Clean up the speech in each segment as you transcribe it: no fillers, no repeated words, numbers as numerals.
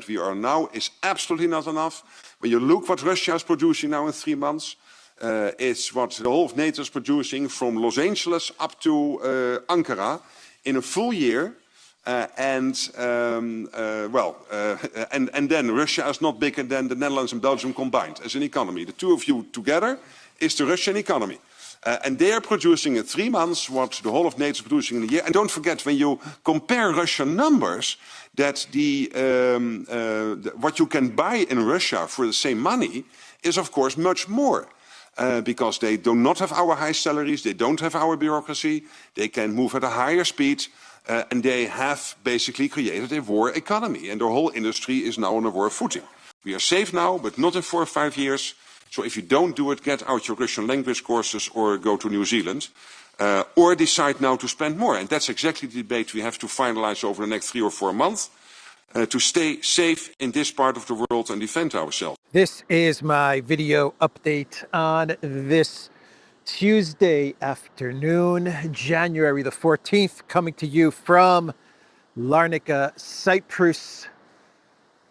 we are now is absolutely not enough. When you look what Russia is producing now in 3 months, it's what the whole of NATO is producing from Los Angeles up to Ankara in a full year. And then Russia is not bigger than the Netherlands and Belgium combined as an economy. The two of you together is the Russian economy. And they are producing in 3 months what the whole of NATO is producing in a year. And don't forget, when you compare Russian numbers, that what you can buy in Russia for the same money is, of course, much more. Because they do not have our high salaries, they don't have our bureaucracy, they can move at a higher speed, and they have basically created a war economy. And the whole industry is now on a war footing. We are safe now, but not in 4 or 5 years. So if you don't do it, get out your Russian language courses or go to New Zealand. Or decide now to spend more. And that's exactly the debate we have to finalize over the next 3 or 4 months. To stay safe in this part of the world and defend ourselves. This is my video update on this Tuesday afternoon, January the 14th, coming to you from Larnaca, Cyprus.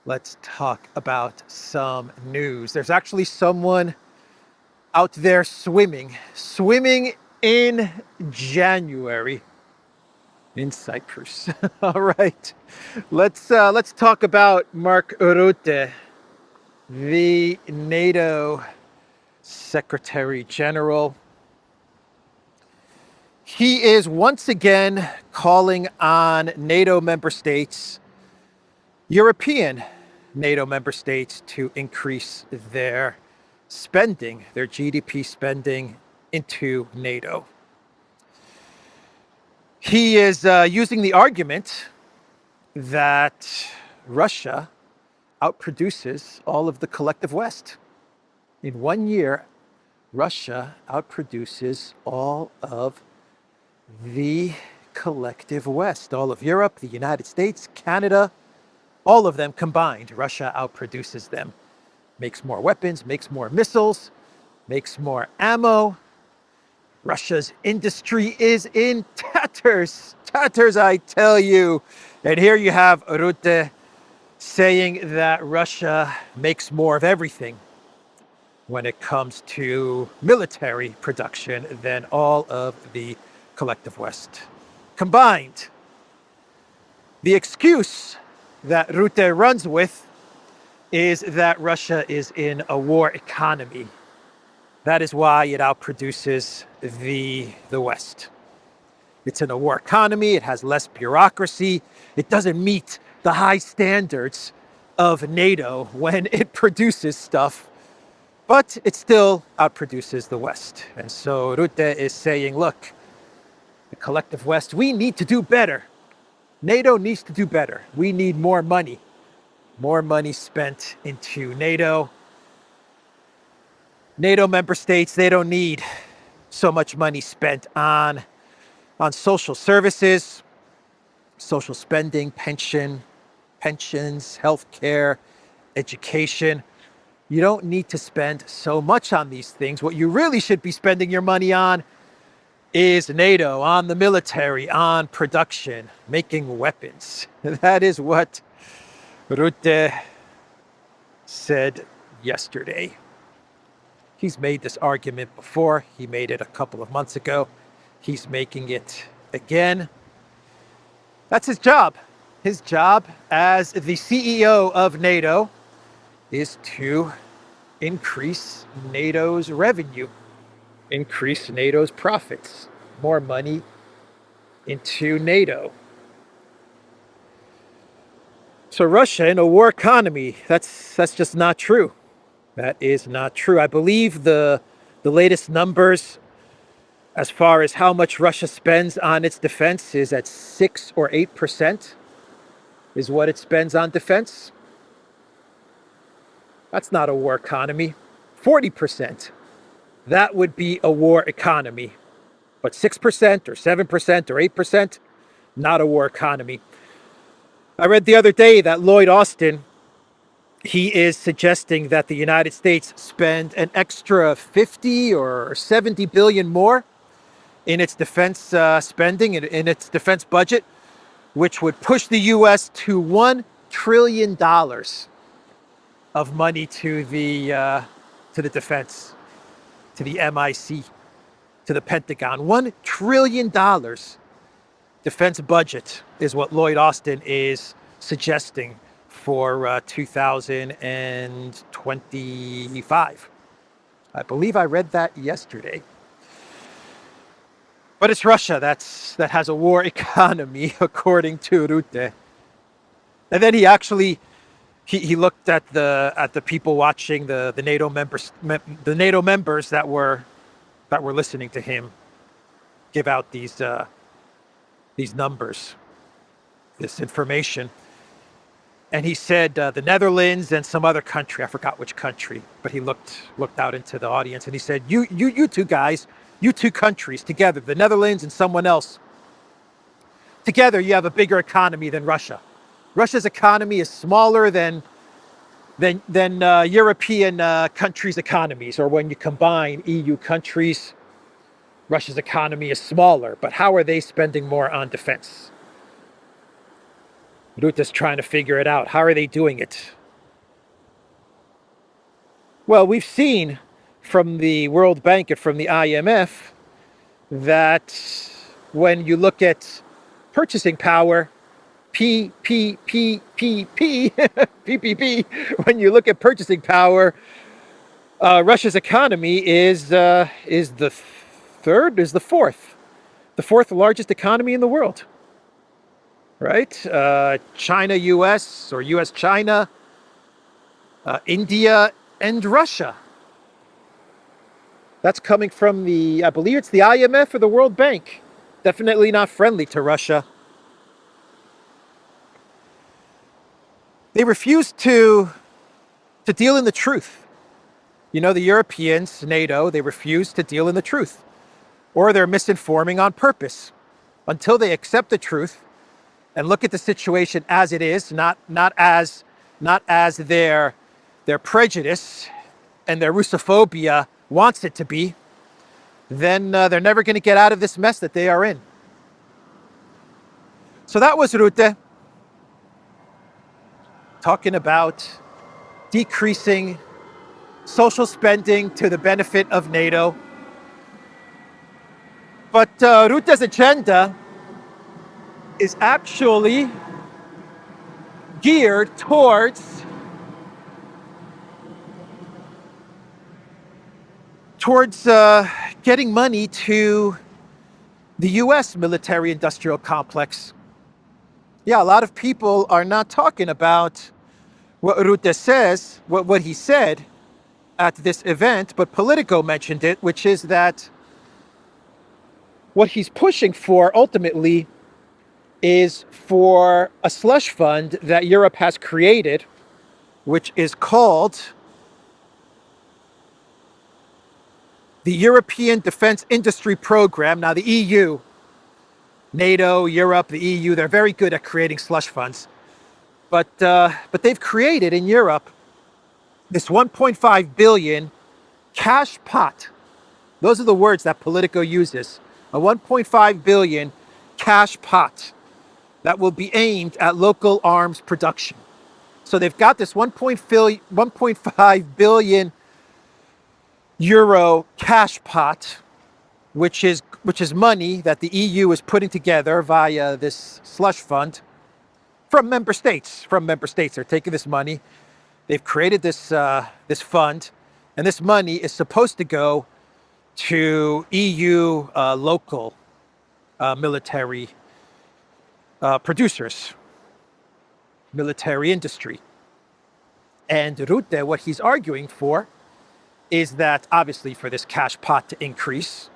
Let's talk about some news. There's actually someone out there swimming in January in Cyprus. All right, let's talk about Mark Rutte, the NATO Secretary General. He is once again calling on NATO member states, European NATO member states, to increase their spending, their GDP spending into NATO. He is using the argument that Russia outproduces all of the collective West. In 1 year, Russia outproduces all of the collective West, all of Europe, the United States, Canada, all of them combined. Russia outproduces them, makes more weapons, makes more missiles, makes more ammo. Russia's industry is in tatters, I tell you. And here you have Rutte saying that Russia makes more of everything when it comes to military production than all of the collective West combined. The excuse that Rutte runs with is that Russia is in a war economy. That is why it outproduces the West. It's in a war economy, it has less bureaucracy, it doesn't meet the high standards of NATO when it produces stuff, but it still outproduces the West. And so Rutte is saying, look, the collective West, we need to do better. NATO needs to do better. We need more money spent into NATO. NATO member states, they don't need so much money spent on social services, social spending, pensions, healthcare, education. You don't need to spend so much on these things. What you really should be spending your money on is NATO, on the military, on production, making weapons. That is what Rutte said yesterday. He's made this argument before. He made it a couple of months ago. He's making it again. That's his job. His job as the CEO of NATO is to increase NATO's revenue, increase NATO's profits, more money into NATO. So Russia in a war economy, that's just not true. That is not true. I believe the latest numbers as far as how much Russia spends on its defense is at 6 or 8% is what it spends on defense. That's not a war economy. 40%, that would be a war economy. But 6% or 7% or 8%, not a war economy. I read the other day that Lloyd Austin, he is suggesting that the United States spend an extra 50 or 70 billion more in its defense spending, in its defense budget, which would push the U.S. to $1 trillion of money to the defense, to the MIC, to the Pentagon. $1 trillion defense budget is what Lloyd Austin is suggesting for 2025. I believe I read that yesterday. But it's Russia that has a war economy, according to Rutte. And then he actually he looked at the people watching, the NATO members that were listening to him give out these numbers, this information. And he said the Netherlands and some other country, I forgot which country, but he looked out into the audience and he said, you two guys, you two countries together, the Netherlands and someone else, together you have a bigger economy than Russia. Russia's economy is smaller than European countries' economies, or when you combine EU countries, Russia's economy is smaller. But how are they spending more on defense? Rutte's trying to figure it out. How are they doing it? Well, we've seen from the World Bank and from the IMF that when you look at purchasing power, PPP, when you look at purchasing power, Russia's economy is the fourth largest economy in the world. Right? China, US, or US, China, India, and Russia. That's coming from I believe it's the IMF or the World Bank. Definitely not friendly to Russia. They refuse to deal in the truth. You know, the Europeans, NATO, they refuse to deal in the truth. Or they're misinforming on purpose. Until they accept the truth and look at the situation as it is, not as their prejudice and their Russophobia wants it to be, then they're never going to get out of this mess that they are in. So that was Rutte talking about decreasing social spending to the benefit of NATO. But Rutte's agenda is actually geared towards getting money to the US military-industrial complex. Yeah, a lot of people are not talking about what Rutte says, what he said at this event, but Politico mentioned it, which is that what he's pushing for ultimately is for a slush fund that Europe has created, which is called the European Defense Industry Program. Now, the EU, NATO, Europe, the EU, they're very good at creating slush funds. But they've created in Europe this 1.5 billion cash pot. Those are the words that Politico uses. A 1.5 billion cash pot that will be aimed at local arms production. So they've got this 1.5 billion euro cash pot, which is money that the EU is putting together via this slush fund from member states. They're taking this money. They've created this fund, and this money is supposed to go to EU local military producers, military industry. And Rutte, what he's arguing for is that obviously for this cash pot to increase,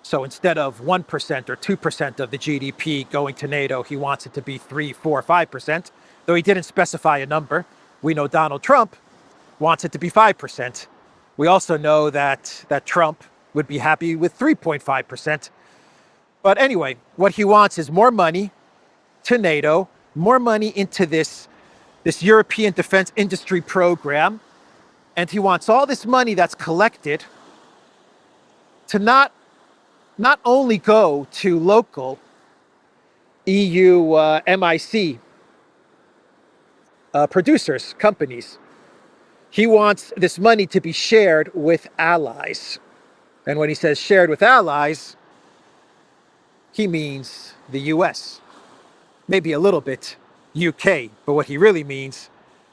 so instead of 1% or 2% of the GDP going to NATO, he wants it to be 3, 4, 5%, though he didn't specify a number. We know Donald Trump wants it to be 5%. We also know that Trump would be happy with 3.5%. But anyway, what he wants is more money to NATO, more money into this European Defense Industry Program, and he wants all this money that's collected to not only go to local EU MIC producers, companies. He wants this money to be shared with allies. And when he says shared with allies, he means the US. Maybe a little bit UK, but what he really means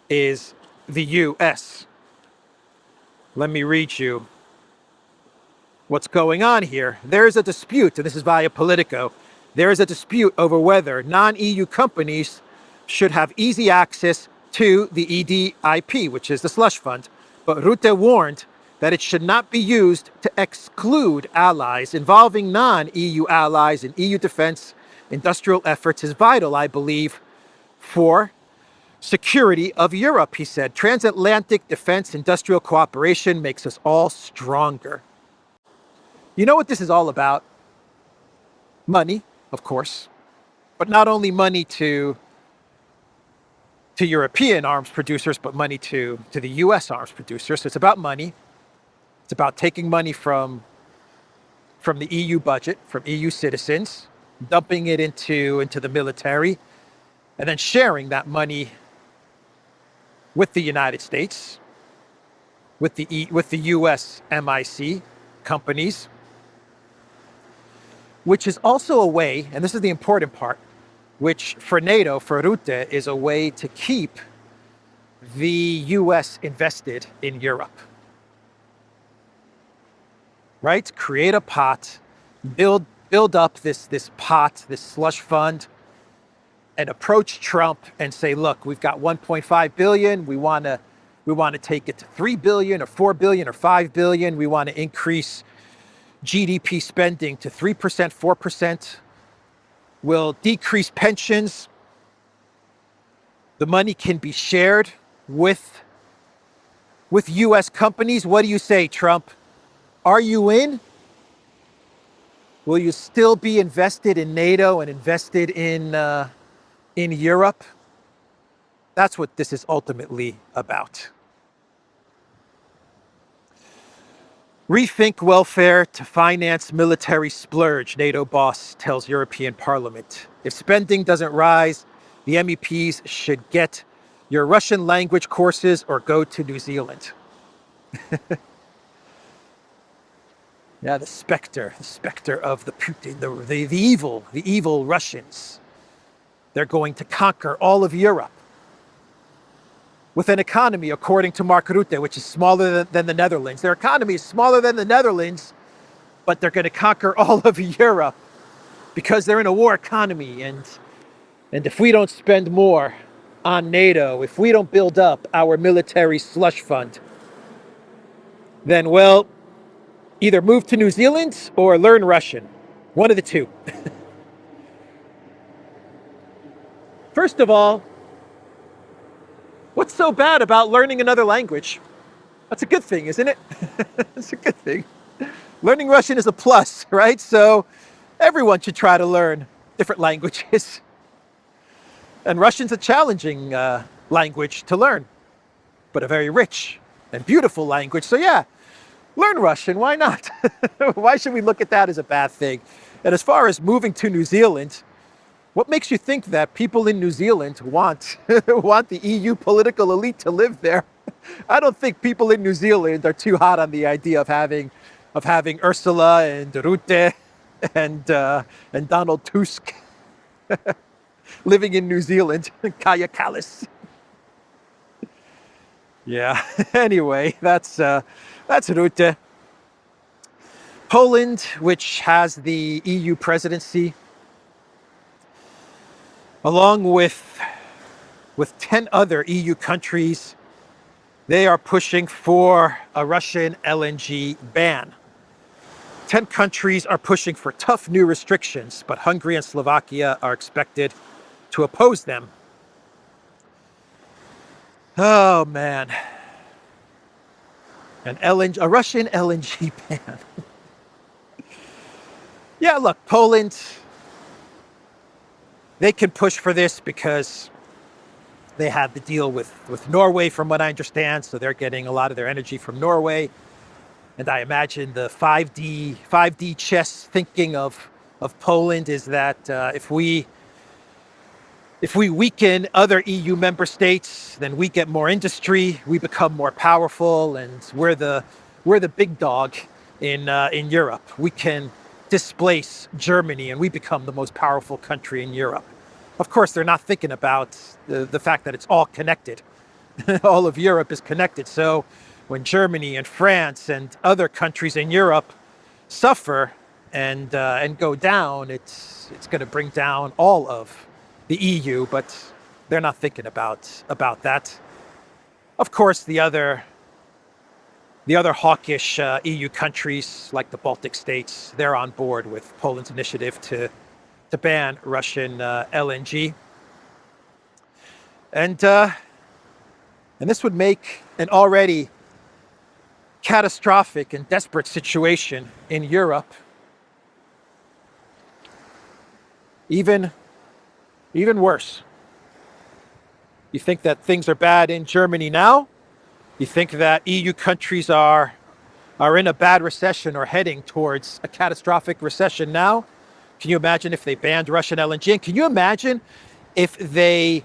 is the US. Let me read you what's going on here. There is a dispute, and this is via Politico. There is a dispute over whether non-EU companies should have easy access to the EDIP, which is the slush fund. But Rutte warned that it should not be used to exclude allies. Involving non-EU allies in EU defense industrial efforts is vital, I believe, for security of Europe, he said. Transatlantic defense industrial cooperation makes us all stronger. You know what this is all about? Money, of course, but not only money to European arms producers, but money to the US arms producers. So it's about money. It's about taking money from the EU budget, from EU citizens, dumping it into the military, and then sharing that money with the United States, with the US MIC companies, which is also a way, and this is the important part, which for NATO, for Rutte, is a way to keep the US invested in Europe. Right? Create a pot, build up this pot, this slush fund, and approach Trump and say, look, we've got 1.5 billion. We want to take it to 3 billion or 4 billion or 5 billion. We want to increase GDP spending to 3%, 4%. We'll decrease pensions. The money can be shared with US companies. What do you say, Trump? Are you in? Will you still be invested in NATO and invested in Europe? That's what this is ultimately about. Rethink welfare to finance military splurge, NATO boss tells European Parliament. If spending doesn't rise, the MEPs should get your Russian language courses or go to New Zealand. Yeah, the specter of the Putin, the evil Russians. They're going to conquer all of Europe with an economy, according to Mark Rutte, which is smaller than the Netherlands. Their economy is smaller than the Netherlands, but they're going to conquer all of Europe because they're in a war economy. And if we don't spend more on NATO, if we don't build up our military slush fund, then, well, either move to New Zealand or learn Russian. One of the two. First of all, what's so bad about learning another language? That's a good thing, isn't it? It's a good thing. Learning Russian is a plus, right? So everyone should try to learn different languages. And Russian's a challenging language to learn, but a very rich and beautiful language. So yeah, learn Russian, why not? Why should we look at that as a bad thing? And as far as moving to New Zealand, what makes you think that people in New Zealand want the EU political elite to live there? I don't think people in New Zealand are too hot on the idea of having Ursula and Rutte and Donald Tusk living in New Zealand. Kaya Kallis. Yeah. Anyway, that's Rutte. Poland, which has the EU presidency, along with 10 other EU countries, they are pushing for a Russian LNG ban. 10 countries are pushing for tough new restrictions, but Hungary and Slovakia are expected to oppose them. Oh man. A Russian LNG ban. Yeah, look, Poland, they can push for this because they have the deal with Norway, from what I understand, so they're getting a lot of their energy from Norway. And I imagine the 5D chess thinking of Poland is that if we If we weaken other EU member states, then we get more industry, we become more powerful, and we're the big dog in Europe. We can displace Germany, and we become the most powerful country in Europe. Of course, they're not thinking about the fact that it's all connected. All of Europe is connected. So when Germany and France and other countries in Europe suffer and go down, it's going to bring down all of the EU, but they're not thinking about that. Of course, the other hawkish EU countries like the Baltic states, they're on board with Poland's initiative to ban Russian LNG, and this would make an already catastrophic and desperate situation in Europe even worse. You think that things are bad in Germany now? You think that EU countries are in a bad recession or heading towards a catastrophic recession now? Can you imagine if they banned Russian LNG? And can you imagine if they,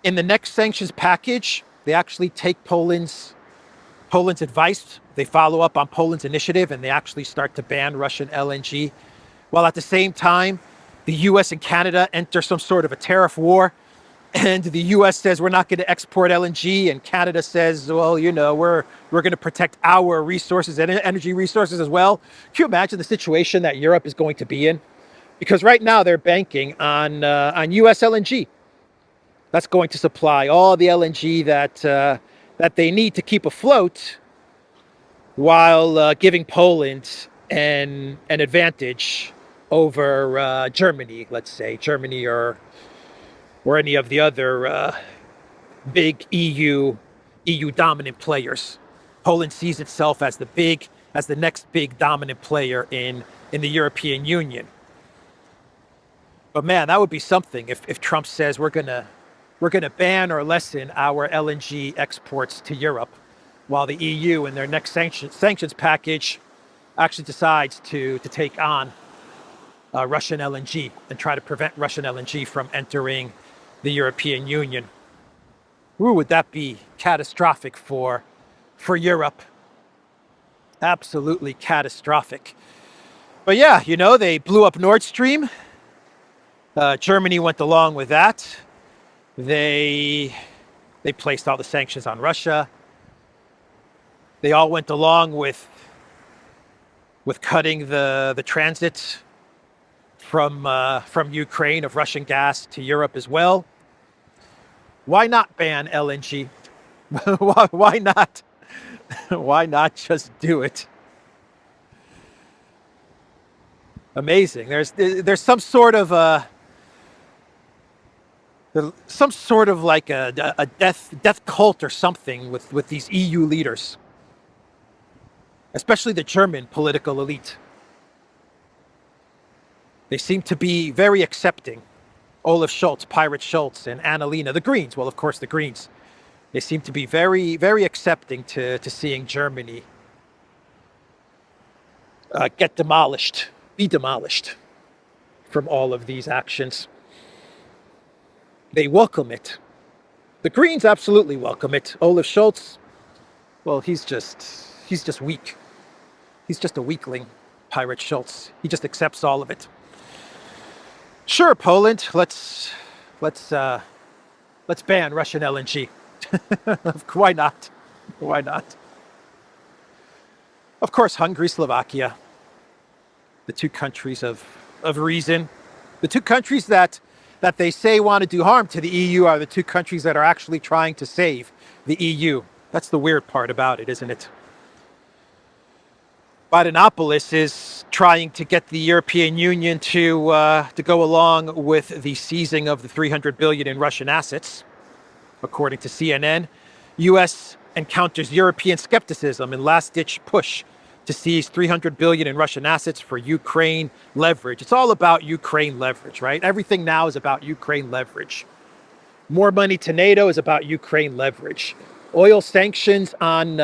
in the next sanctions package, they actually take Poland's advice, they follow up on Poland's initiative, and they actually start to ban Russian LNG, while at the same time, the US and Canada enter some sort of a tariff war, and the US says we're not going to export LNG, and Canada says, well, we're going to protect our resources and energy resources as well. Can you imagine the situation that Europe is going to be in? Because right now they're banking on US LNG. That's going to supply all the LNG that they need to keep afloat, while giving Poland an advantage over Germany, let's say Germany or any of the other big EU dominant players. Poland sees itself as the next big dominant player in the European Union. But man, that would be something if Trump says we're gonna ban or lessen our LNG exports to Europe, while the EU in their next sanctions package actually decides to take on Russian LNG and try to prevent Russian LNG from entering the European Union. Ooh, would that be catastrophic for Europe? Absolutely catastrophic. But yeah, they blew up Nord Stream. Germany went along with that. They placed all the sanctions on Russia. They all went along with cutting the transit from Ukraine of Russian gas to Europe as well. Why not ban LNG? Why not? Why not just do it? Amazing. There's some sort of like a death cult or something with these EU leaders, especially the German political elite. They seem to be very accepting. Olaf Scholz, Pirate Scholz, and Annalena, the Greens. Well, of course, the Greens. They seem to be very, very accepting to seeing Germany be demolished from all of these actions. They welcome it. The Greens absolutely welcome it. Olaf Scholz, well, he's just weak. He's just a weakling, Pirate Scholz. He just accepts all of it. Sure, Poland, let's ban Russian LNG. Why not? Why not? Of course, Hungary, Slovakia, the two countries of reason, the two countries that they say want to do harm to the EU are the two countries that are actually trying to save the EU. That's the weird part about it, isn't it? Bidenopolis is trying to get the European Union to go along with the seizing of the $300 billion in Russian assets. According to CNN, U.S. encounters European skepticism in last-ditch push to seize $300 billion in Russian assets for Ukraine leverage. It's all about Ukraine leverage, right? Everything now is about Ukraine leverage. More money to NATO is about Ukraine leverage. Oil sanctions on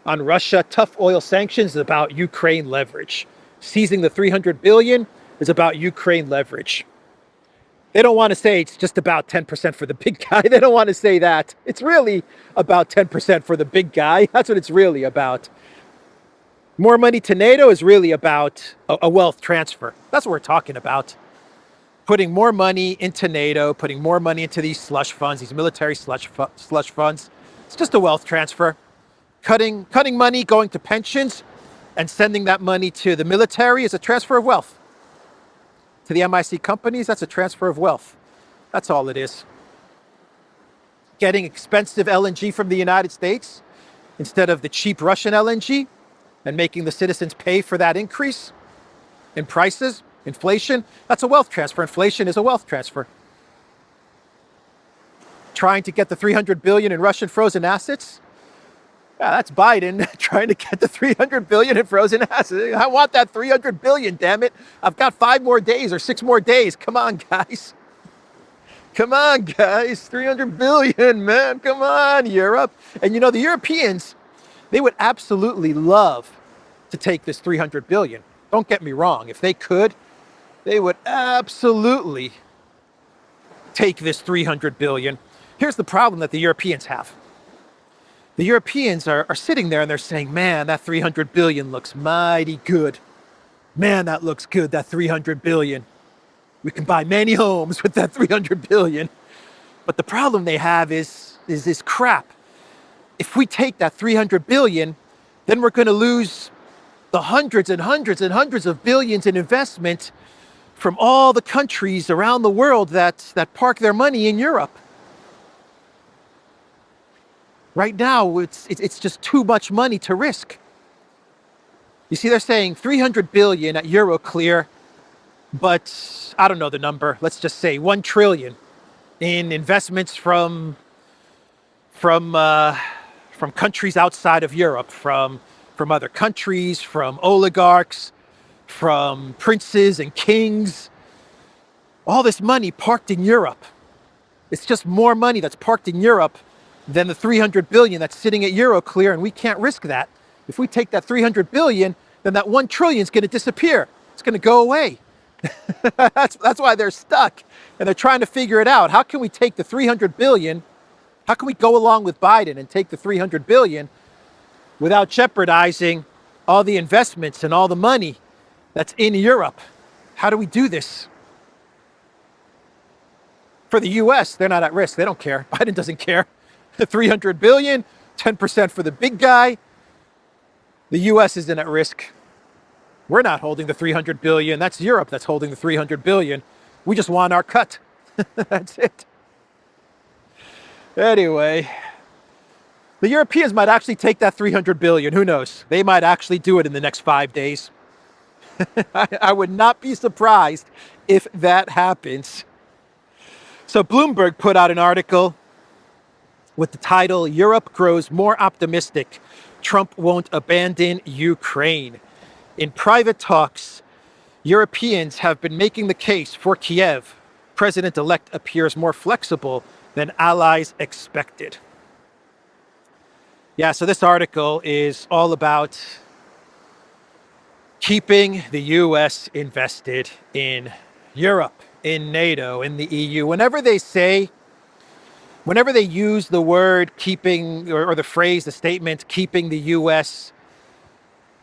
Russia, tough oil sanctions, is about Ukraine leverage. Seizing the $300 billion is about Ukraine leverage. They don't want to say it's just about 10% for the big guy. They don't want to say that. It's really about 10% for the big guy. That's what it's really about. More money to NATO is really about a wealth transfer. That's what we're talking about. Putting more money into NATO, putting more money into these slush funds, these military slush funds. It's just a wealth transfer. Cutting money, going to pensions, and sending that money to the military is a transfer of wealth. To the MIC companies, that's a transfer of wealth. That's all it is. Getting expensive LNG from the United States instead of the cheap Russian LNG and making the citizens pay for that increase in prices, inflation, that's a wealth transfer. Inflation is a wealth transfer. Trying to get the 300 billion in Russian frozen assets, yeah, that's Biden trying to get the 300 billion in frozen assets. I want that 300 billion, damn it. I've got 5 more days or 6 more days. Come on, guys. Come on, guys. 300 billion, man. Come on, Europe. And you know, the Europeans, they would absolutely love to take this 300 billion. Don't get me wrong. If they could, they would absolutely take this 300 billion. Here's the problem that the Europeans have. The Europeans are sitting there and they're saying, man, that 300 billion looks mighty good. Man, that looks good, that 300 billion. We can buy many homes with that 300 billion. But the problem they have is this crap. If we take that 300 billion, then we're going to lose the hundreds and hundreds and hundreds of billions in investment from all the countries around the world that park their money in Europe. Right now, it's just too much money to risk. You see, they're saying 300 billion at Euroclear, but I don't know the number. Let's just say 1 trillion in investments from countries outside of Europe, from other countries, from oligarchs, from princes and kings. All this money parked in Europe. It's just more money that's parked in Europe than the 300 billion that's sitting at Euroclear, and we can't risk that. If we take that 300 billion, then that 1 trillion is going to disappear. It's going to go away. That's why they're stuck, and they're trying to figure it out. How can we take the 300 billion? How can we go along with Biden and take the 300 billion without jeopardizing all the investments and all the money that's in Europe? How do we do this? For the US, they're not at risk. They don't care. Biden doesn't care. The 300 billion, 10% for the big guy. The US isn't at risk. We're not holding the 300 billion. That's Europe that's holding the 300 billion. We just want our cut. That's it. Anyway, the Europeans might actually take that 300 billion. Who knows? They might actually do it in the next 5 days. I would not be surprised if that happens. So Bloomberg put out an article with the title, Europe Grows More Optimistic. Trump Won't Abandon Ukraine. In private talks, Europeans have been making the case for Kyiv. President-elect appears more flexible than allies expected. Yeah, so this article is all about keeping the US invested in Europe, in NATO, in the EU. Whenever they use the word keeping, or the phrase, the statement, keeping the US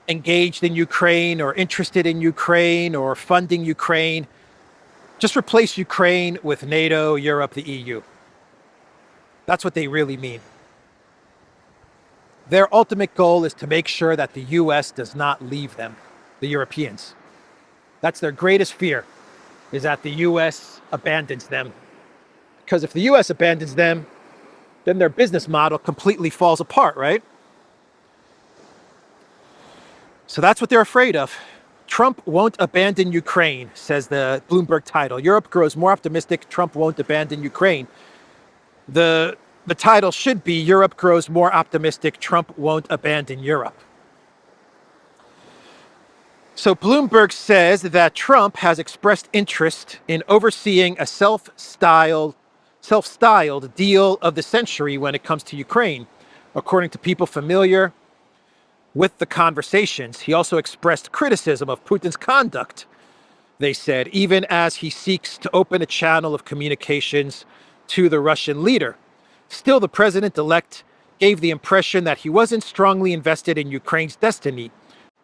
engaged in Ukraine or interested in Ukraine or funding Ukraine, just replace Ukraine with NATO, Europe, the EU. That's what they really mean. Their ultimate goal is to make sure that the US does not leave them, the Europeans. That's their greatest fear, is that the US abandons them. Because if the US abandons them, then their business model completely falls apart, right? So that's what they're afraid of. Trump won't abandon Ukraine, says the Bloomberg title. Europe grows more optimistic. Trump won't abandon Ukraine. The title should be Europe grows more optimistic. Trump won't abandon Europe. So Bloomberg says that Trump has expressed interest in overseeing a self-styled deal of the century when it comes to Ukraine. According to people familiar with the conversations, he also expressed criticism of Putin's conduct. they said, even as he seeks to open a channel of communications to the Russian leader. Still, the president-elect gave the impression that he wasn't strongly invested in Ukraine's destiny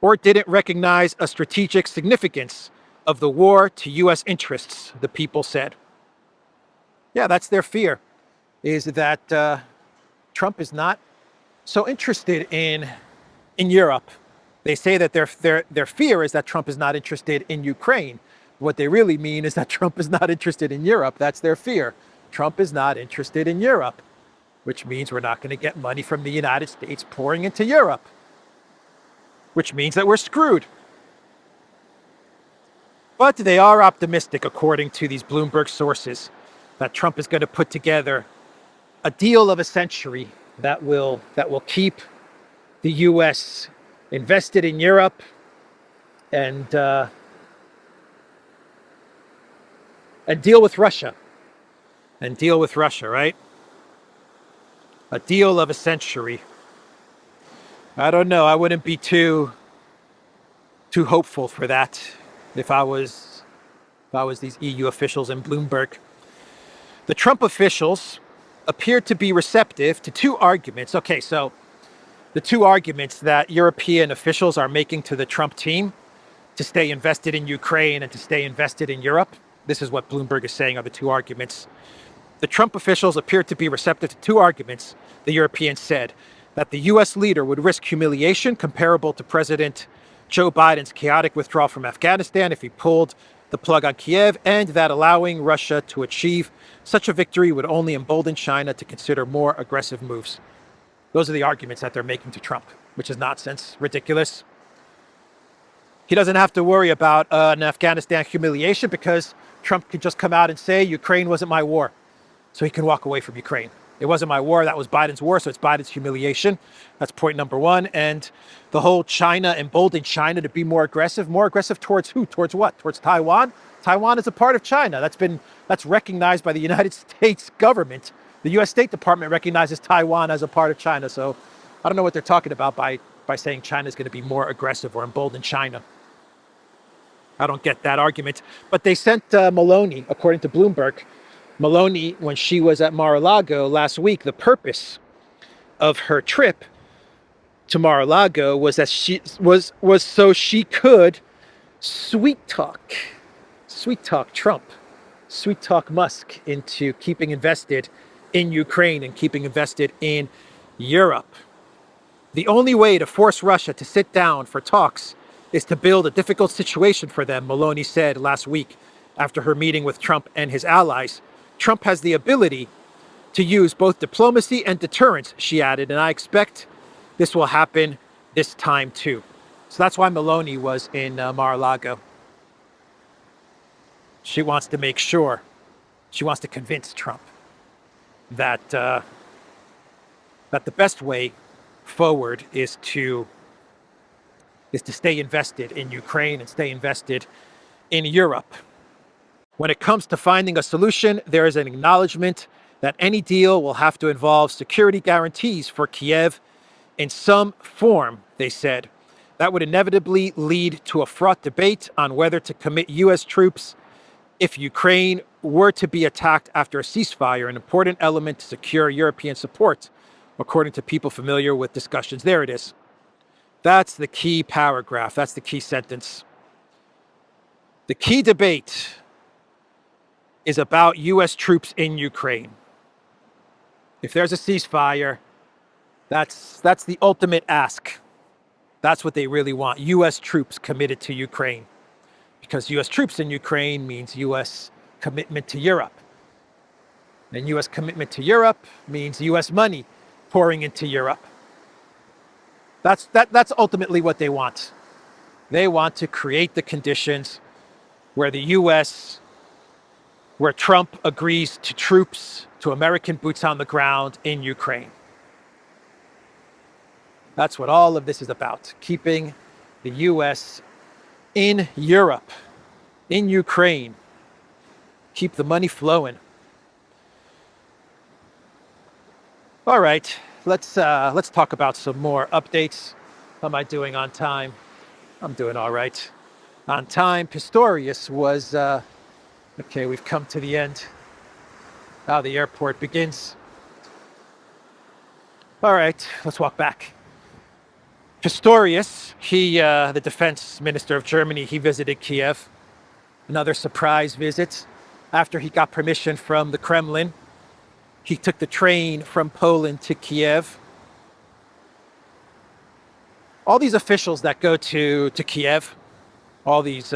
or didn't recognize a strategic significance of the war to U.S. interests, the people said. Yeah, that's their fear, is that Trump is not so interested in Europe. They say that their fear is that Trump is not interested in Ukraine. What they really mean is that Trump is not interested in Europe. That's their fear. Trump is not interested in Europe, which means we're not going to get money from the United States pouring into Europe, which means that we're screwed. But they are optimistic, according to these Bloomberg sources, that Trump is going to put together a deal of a century that will keep the U.S. invested in Europe and deal with Russia. And deal with Russia, right? A deal of a century. I don't know. I wouldn't be too hopeful for that if I was these EU officials in Bloomberg. The Trump officials appeared to be receptive to two arguments. Okay, so the two arguments that European officials are making to the Trump team to stay invested in Ukraine and to stay invested in Europe. This is what Bloomberg is saying are the two arguments. The Trump officials appeared to be receptive to two arguments. The Europeans said that the U.S. leader would risk humiliation comparable to President Joe Biden's chaotic withdrawal from Afghanistan if he pulled the plug on Kyiv, and that allowing Russia to achieve such a victory would only embolden China to consider more aggressive moves. Those are the arguments that they're making to Trump, which is nonsense, ridiculous. He doesn't have to worry about an Afghanistan humiliation because Trump could just come out and say, Ukraine wasn't my war. So he can walk away from Ukraine. It wasn't my war, that was Biden's war, so it's Biden's humiliation. That's point number one. And the whole China, emboldening China to be more aggressive towards who? Towards what? Towards Taiwan? Taiwan is a part of China. That's recognized by the United States government. The US State Department recognizes Taiwan as a part of China. So I don't know what they're talking about by saying China is going to be more aggressive or embolden China. I don't get that argument. But they sent Meloni, according to Bloomberg, Meloni, when she was at Mar-a-Lago last week, the purpose of her trip to Mar-a-Lago was that she was so she could sweet talk Trump, sweet talk Musk into keeping invested in Ukraine and keeping invested in Europe. The only way to force Russia to sit down for talks is to build a difficult situation for them, Meloni said last week after her meeting with Trump and his allies. Trump has the ability to use both diplomacy and deterrence, she added, and I expect this will happen this time too. So that's why Meloni was in Mar-a-Lago. She wants to make sure, she wants to convince Trump that the best way forward is to stay invested in Ukraine and stay invested in Europe. When it comes to finding a solution, there is an acknowledgement that any deal will have to involve security guarantees for Kyiv in some form, they said. That would inevitably lead to a fraught debate on whether to commit U.S. troops if Ukraine were to be attacked after a ceasefire, an important element to secure European support, according to people familiar with discussions. There it is. That's the key paragraph. That's the key sentence. The key debate is about U.S. troops in Ukraine. If there's a ceasefire, that's the ultimate ask. That's what they really want, U.S. troops committed to Ukraine. Because U.S. troops in Ukraine means U.S. commitment to Europe. And U.S. commitment to Europe means U.S. money pouring into Europe. That's ultimately what they want. They want to create the conditions where the U.S., where Trump agrees to troops, to American boots on the ground in Ukraine. That's what all of this is about, keeping the U.S. in Europe, in Ukraine. Keep the money flowing. All right, let's talk about some more updates. How am I doing on time? I'm doing all right. on time. Pistorius was, okay, we've come to the end. Now the airport begins. All right, let's walk back. Pistorius, the defense minister of Germany, he visited Kyiv. Another surprise visit. After he got permission from the Kremlin, he took the train from Poland to Kyiv. All these officials that go to Kyiv, all these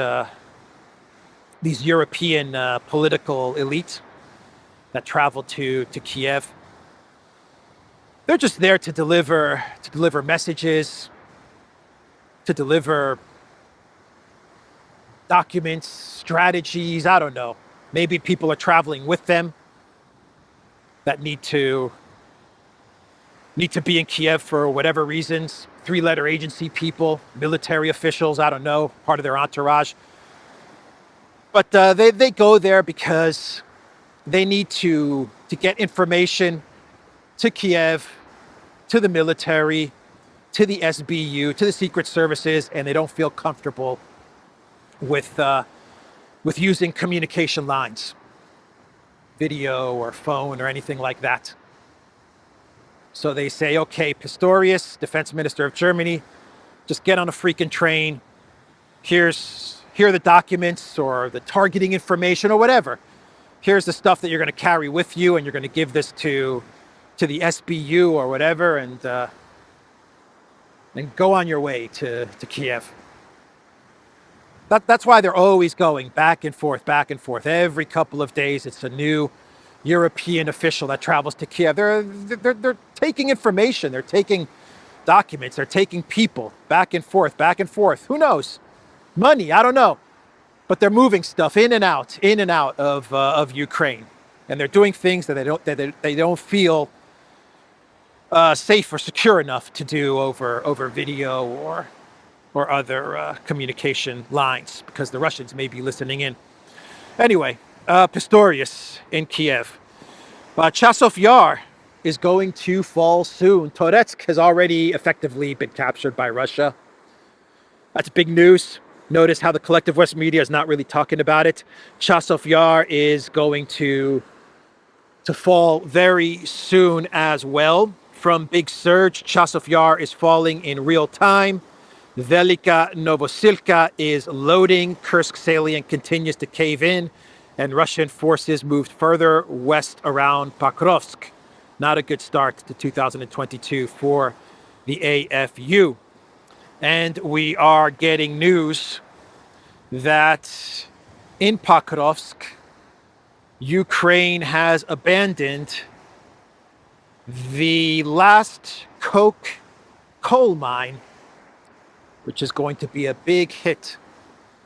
European political elites that travel to Kyiv, they're just there to deliver messages, to deliver documents, strategies, I don't know. Maybe people are traveling with them that need to be in Kyiv for whatever reasons. Three-letter agency people, military officials, I don't know, part of their entourage. But they go there because they need to get information to Kyiv, to the military, to the SBU, to the secret services, and they don't feel comfortable with using communication lines, video or phone or anything like that. So they say, okay, Pistorius, defense minister of Germany, just get on a freaking train. Here are the documents or the targeting information or whatever. Here's the stuff that you're going to carry with you, and you're going to give this to the SBU or whatever, and go on your way to Kyiv. That's why they're always going back and forth. Every couple of days, it's a new European official that travels to Kyiv. They're taking information, they're taking documents, they're taking people back and forth. Who knows? Money, I don't know. But they're moving stuff in and out of Ukraine, and they're doing things that they don't feel safe or secure enough to do over video or other communication lines, because the Russians may be listening in. Anyway, Pistorius in Kyiv. Chasov Yar is going to fall soon. Toretsk has already effectively been captured by Russia. That's big news. Notice how the collective West media is not really talking about it. Chasov Yar is going to fall very soon as well. From Big Surge, Chasov Yar is falling in real time. Velika Novosilka is loading. Kursk salient continues to cave in, and Russian forces moved further west around Pokrovsk. Not a good start to 2022 for the AFU. And we are getting news that in Pokrovsk, Ukraine has abandoned the last coke coal mine, which is going to be a big hit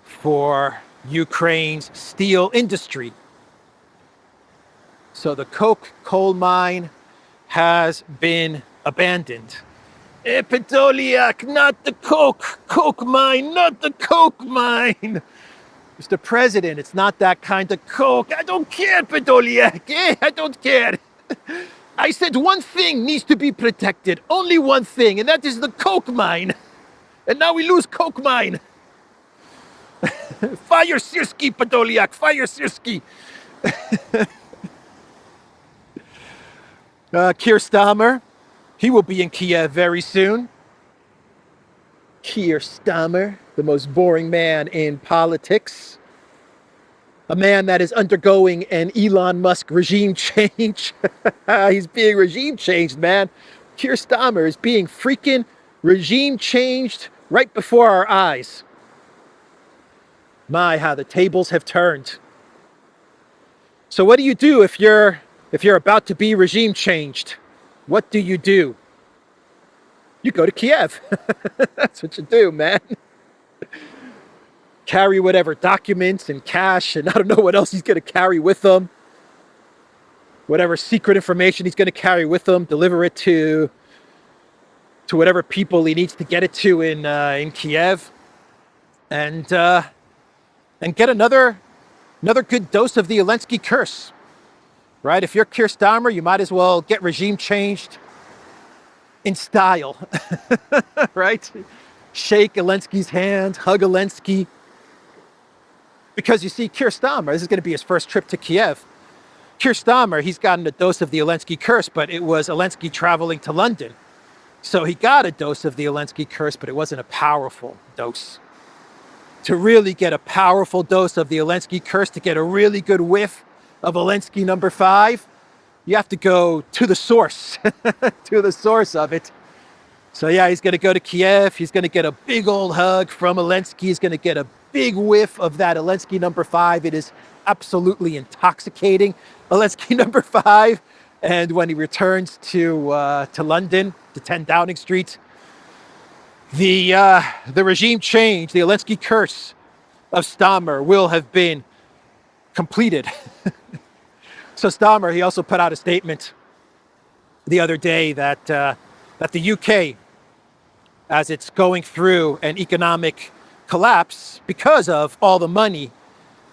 for Ukraine's steel industry. So the coke coal mine has been abandoned. Podolyak, not the coke mine, not the coke mine. Mr. President, it's not that kind of coke. I don't care, Podolyak. I don't care. I said one thing needs to be protected. Only one thing, and that is the coke mine. And now we lose coke mine. Fire Sirski, Podolyak, fire Sirski. Keir Starmer, he will be in Kyiv very soon. Keir Starmer, the most boring man in politics. A man that is undergoing an Elon Musk regime change. He's being regime changed, man. Keir Starmer is being freaking regime changed right before our eyes. My, how the tables have turned. So what do you do if you're about to be regime changed? What do? You go to Kyiv. That's what you do, man. Carry whatever documents and cash, and I don't know what else he's going to carry with him. Whatever secret information he's going to carry with him, deliver it to whatever people he needs to get it to in Kyiv, and get another good dose of the Zelensky curse. Right? If you're Keir Starmer, you might as well get regime changed in style. Right? Shake Zelensky's hand, hug Zelensky, Because you see, Keir Starmer, this is going to be his first trip to Kyiv. Keir Starmer, he's gotten a dose of the Zelensky curse, but it was Zelensky traveling to London. So he got a dose of the Zelensky curse, but it wasn't a powerful dose. To really get a powerful dose of the Zelensky curse, to get a really good whiff of Zelensky number 5, you have to go to the source, to the source of it. So yeah, he's going to go to Kyiv. He's going to get a big old hug from Zelensky. He's going to get a big whiff of that Zelensky number 5. It is absolutely intoxicating, Zelensky number 5. And when he returns to London, to 10 Downing Street, the regime change, the Zelensky curse of Starmer will have been completed. So Starmer, he also put out a statement the other day that the UK, as it's going through an economic collapse because of all the money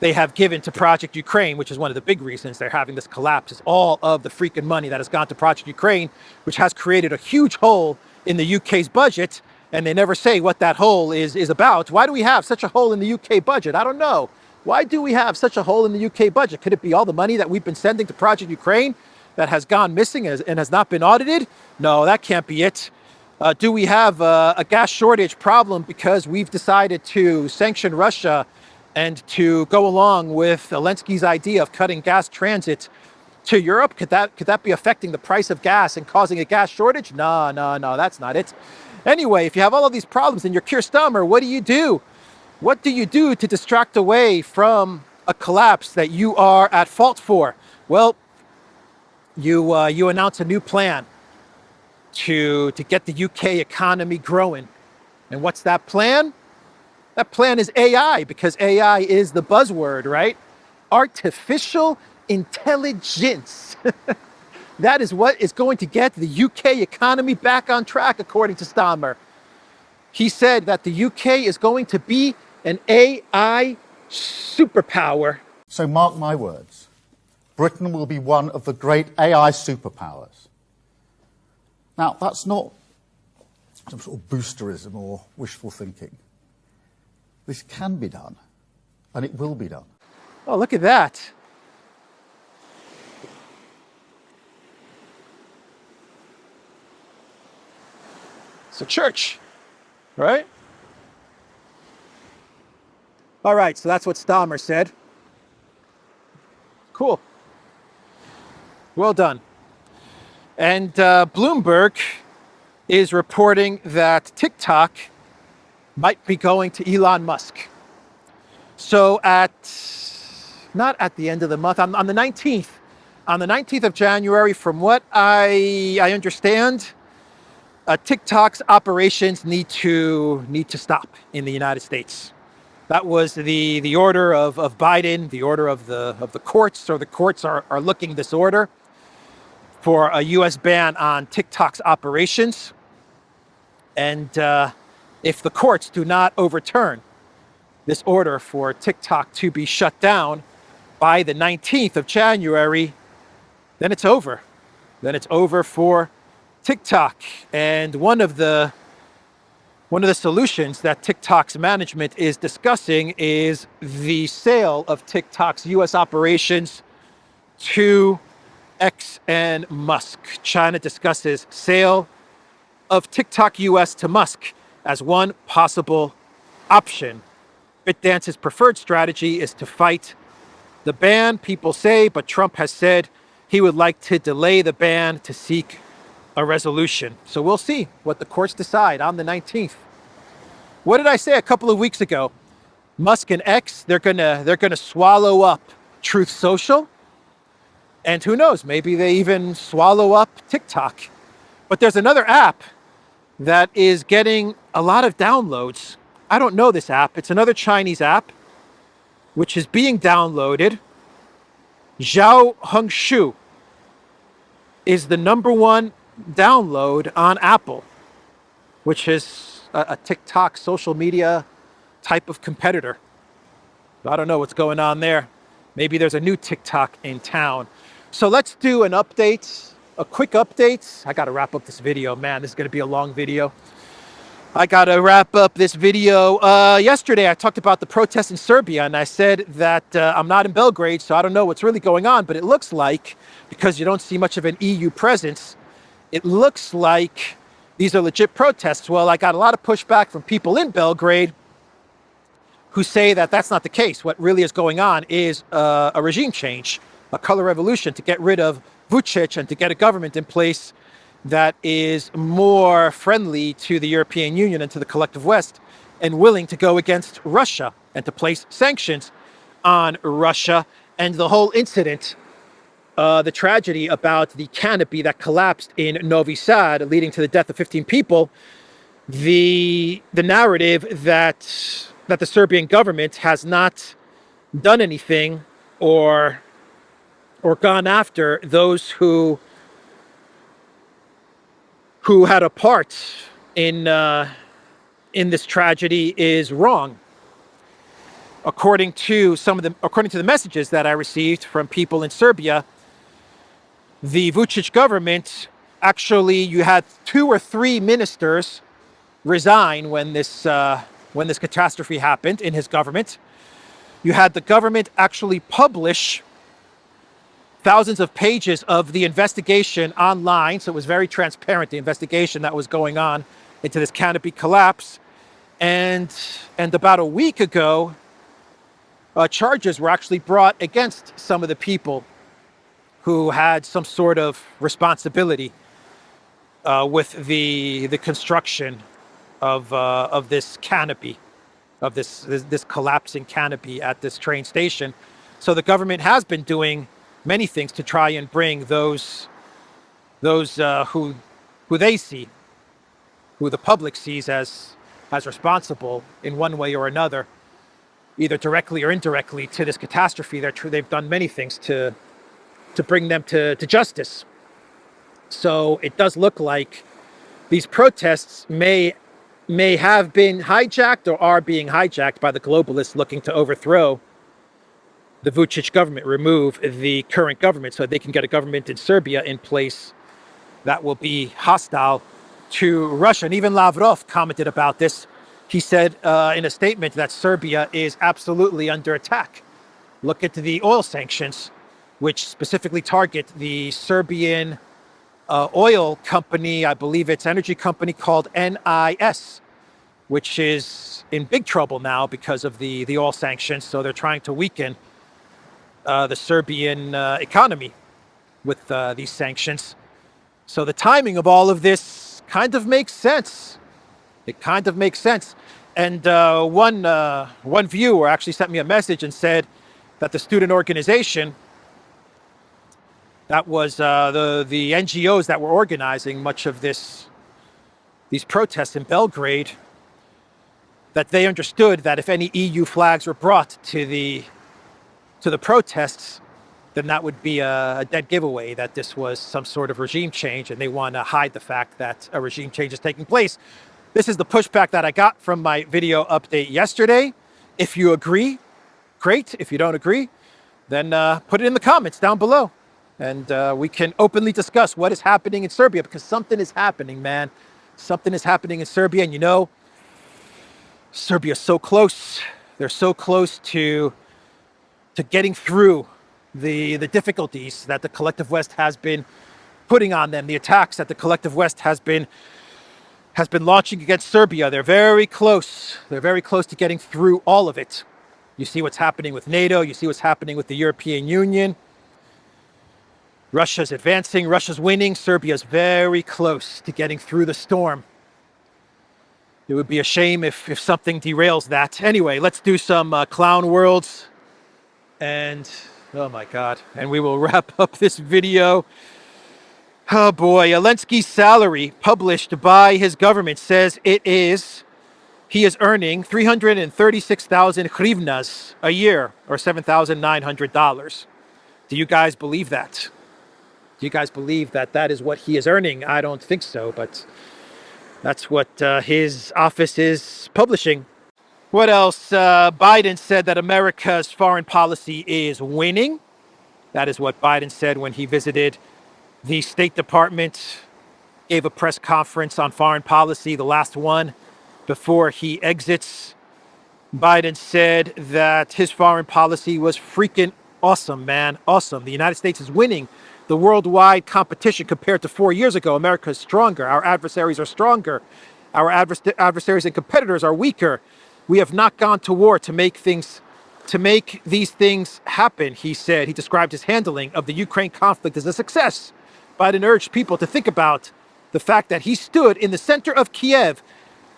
they have given to Project Ukraine, which is one of the big reasons they're having this collapse, is all of the freaking money that has gone to Project Ukraine, which has created a huge hole in the UK's budget. And they never say what that hole is about. Why do we have such a hole in the UK budget? I don't know. Why do we have such a hole in the UK budget? Could it be all the money that we've been sending to Project Ukraine that has gone missing and has not been audited? No, that can't be it. Do we have a gas shortage problem because we've decided to sanction Russia and to go along with Zelensky's idea of cutting gas transit to Europe? Could that be affecting the price of gas and causing a gas shortage? No, that's not it. Anyway, if you have all of these problems and you're Keir Starmer, what do you do? What do you do to distract away from a collapse that you are at fault for? Well, you announce a new plan to get the UK economy growing. And what's that plan? That plan is AI, because AI is the buzzword, right? Artificial intelligence. That is what is going to get the UK economy back on track, according to Starmer. He said that the UK is going to be an AI superpower. So mark my words, Britain will be one of the great AI superpowers. Now, that's not some sort of boosterism or wishful thinking. This can be done, and it will be done. Oh, look at that. It's a church, right? All right, so that's what Starmer said. Cool. Well done. And Bloomberg is reporting that TikTok might be going to Elon Musk. So not at the end of the month, on the 19th, of January, from what I understand, TikTok's operations need to stop in the United States. That was the order of Biden, the order of the courts. So the courts are looking this order for a U.S. ban on TikTok's operations. And if the courts do not overturn this order for TikTok to be shut down by the 19th of January, then it's over. Then it's over for TikTok. And one of the solutions that TikTok's management is discussing is the sale of TikTok's U.S. operations to X and Musk. China discusses sale of TikTok US to Musk as one possible option. BitDance's preferred strategy is to fight the ban, people say, but Trump has said he would like to delay the ban to seek a resolution. So we'll see what the courts decide on the 19th. What did I say a couple of weeks ago? Musk and X, they're gonna swallow up Truth Social. And who knows, maybe they even swallow up TikTok. But there's another app that is getting a lot of downloads. I don't know this app. It's another Chinese app, which is being downloaded. Zhao Hengshu is the #1 download on Apple, which is a TikTok social media type of competitor. I don't know what's going on there. Maybe there's a new TikTok in town. So let's do an update, a quick update. I got to wrap up this video. Man, this is going to be a long video. I gotta wrap up this video. Yesterday I talked about the protests in Serbia, and I said that I'm not in Belgrade, so I don't know what's really going on, but it looks like, because you don't see much of an EU presence, it looks like these are legit protests. Well, I got a lot of pushback from people in Belgrade who say that that's not the case. What really is going on is a regime change, a color revolution to get rid of Vučić and to get a government in place that is more friendly to the European Union and to the collective West and willing to go against Russia and to place sanctions on Russia. And the whole incident, the tragedy about the canopy that collapsed in Novi Sad, leading to the death of 15 people, the narrative that the Serbian government has not done anything or gone after those who had a part in this tragedy is wrong. According to the messages that I received from people in Serbia, the Vučić government, actually, you had 2 or 3 ministers resign when this catastrophe happened in his government. You had the government actually publish thousands of pages of the investigation online, so it was very transparent, the investigation that was going on into this canopy collapse. And about a week ago, charges were actually brought against some of the people who had some sort of responsibility with the construction of this canopy, of this collapsing canopy at this train station. So the government has been doing many things to try and bring those who they see, who the public sees as responsible in one way or another, either directly or indirectly, to this catastrophe. They've done many things to bring them to justice. So it does look like these protests may have been hijacked or are being hijacked by the globalists looking to overthrow the Vučić government, remove the current government so they can get a government in Serbia in place that will be hostile to Russia. And even Lavrov commented about this. He said in a statement that Serbia is absolutely under attack. Look at the oil sanctions, which specifically target the Serbian oil company, I believe it's energy company called NIS, which is in big trouble now because of the oil sanctions. So they're trying to weaken the Serbian economy with these sanctions. So the timing of all of this kind of makes sense. It kind of makes sense. And one viewer actually sent me a message and said that the student organization, that was the NGOs that were organizing much of these protests in Belgrade, that they understood that if any EU flags were brought to the protests, then that would be a dead giveaway that this was some sort of regime change, and they want to hide the fact that a regime change is taking place. This is the pushback that I got from my video update yesterday. If you agree, great. If you don't agree, then put it in the comments down below, and we can openly discuss what is happening in Serbia, because something is happening, man. Something is happening in Serbia, and you know, Serbia's so close. They're so close to getting through the difficulties that the collective West has been putting on them, the attacks that the collective West has been launching against Serbia. They're very close. They're very close to getting through all of it. You see what's happening with NATO. You see what's happening with the European Union. Russia's advancing. Russia's winning. Serbia's very close to getting through the storm. It would be a shame if something derails that. Anyway, let's do some clown worlds. And, oh my God. And we will wrap up this video. Oh boy, Zelensky's salary published by his government says he is earning 336,000 hryvnias a year, or $7,900. Do you guys believe that? Do you guys believe that that is what he is earning? I don't think so, but that's what his office is publishing. What else? Biden said that America's foreign policy is winning. That is what Biden said when he visited the State Department, gave a press conference on foreign policy, the last one before he exits. Biden said that his foreign policy was freaking awesome, man. Awesome. The United States is winning the worldwide competition compared to 4 years ago. America is stronger. Our adversaries are stronger. Our adversaries and competitors are weaker. We have not gone to war to make these things happen, he said. He described his handling of the Ukraine conflict as a success. Biden urged people to think about the fact that he stood in the center of Kyiv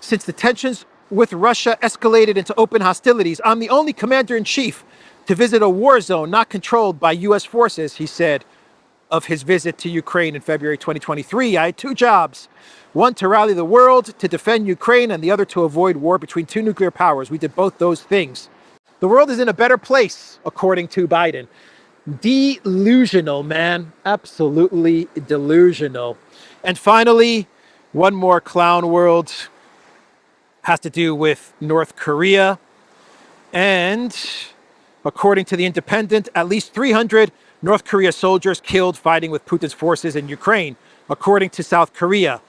since the tensions with Russia escalated into open hostilities. I'm the only commander-in-chief to visit a war zone not controlled by U.S. forces, he said of his visit to Ukraine in February 2023. I had two jobs, one to rally the world to defend Ukraine and the other to avoid war between two nuclear powers. We did both those things. The world is in a better place, according to Biden. Delusional, man. Absolutely delusional. And finally, one more clown world has to do with North Korea. And according to The Independent, at least 300 North Korea soldiers killed fighting with Putin's forces in Ukraine, according to South Korea.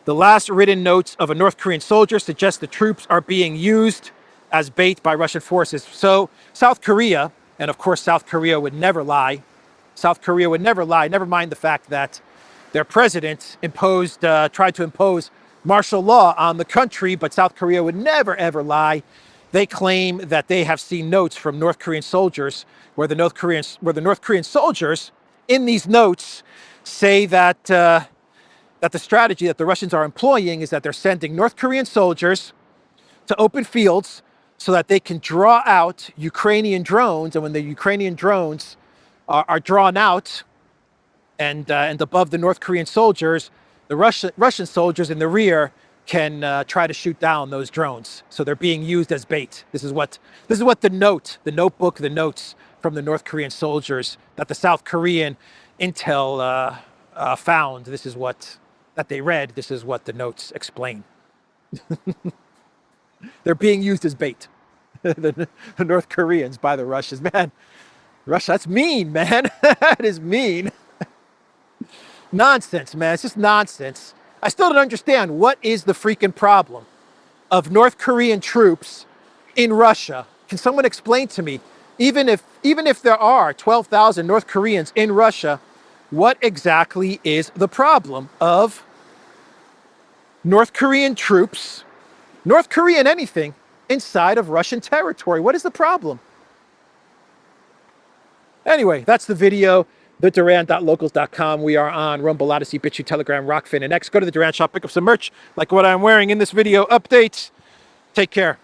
The last written notes of a North Korean soldier suggest the troops are being used as bait by Russian forces. So South Korea, and of course South Korea would never lie. South Korea would never lie, never mind the fact that their president tried to impose martial law on the country, but South Korea would never, ever lie. They claim that they have seen notes from North Korean soldiers where the North Korean soldiers in these notes say that the strategy that the Russians are employing is that they're sending North Korean soldiers to open fields so that they can draw out Ukrainian drones. And when the Ukrainian drones are drawn out and above the North Korean soldiers, the Russian soldiers in the rear can try to shoot down those drones. So they're being used as bait. This is what the notes from the North Korean soldiers that the South Korean intel found. This is that they read. This is what the notes explain. They're being used as bait. the North Koreans by the Russians. Man, Russia, that's mean, man. That is mean. Nonsense, man. It's just nonsense. I still don't understand what is the freaking problem of North Korean troops in Russia. Can someone explain to me, even if there are 12,000 North Koreans in Russia, what exactly is the problem of North Korean troops, North Korean anything, inside of Russian territory? What is the problem? Anyway, that's the video. TheDuran.locals.com. We are on Rumble, Odyssey, BitChute, Telegram, Rockfin, and X. Go to the Duran shop, pick up some merch like what I'm wearing in this video. Updates. Take care.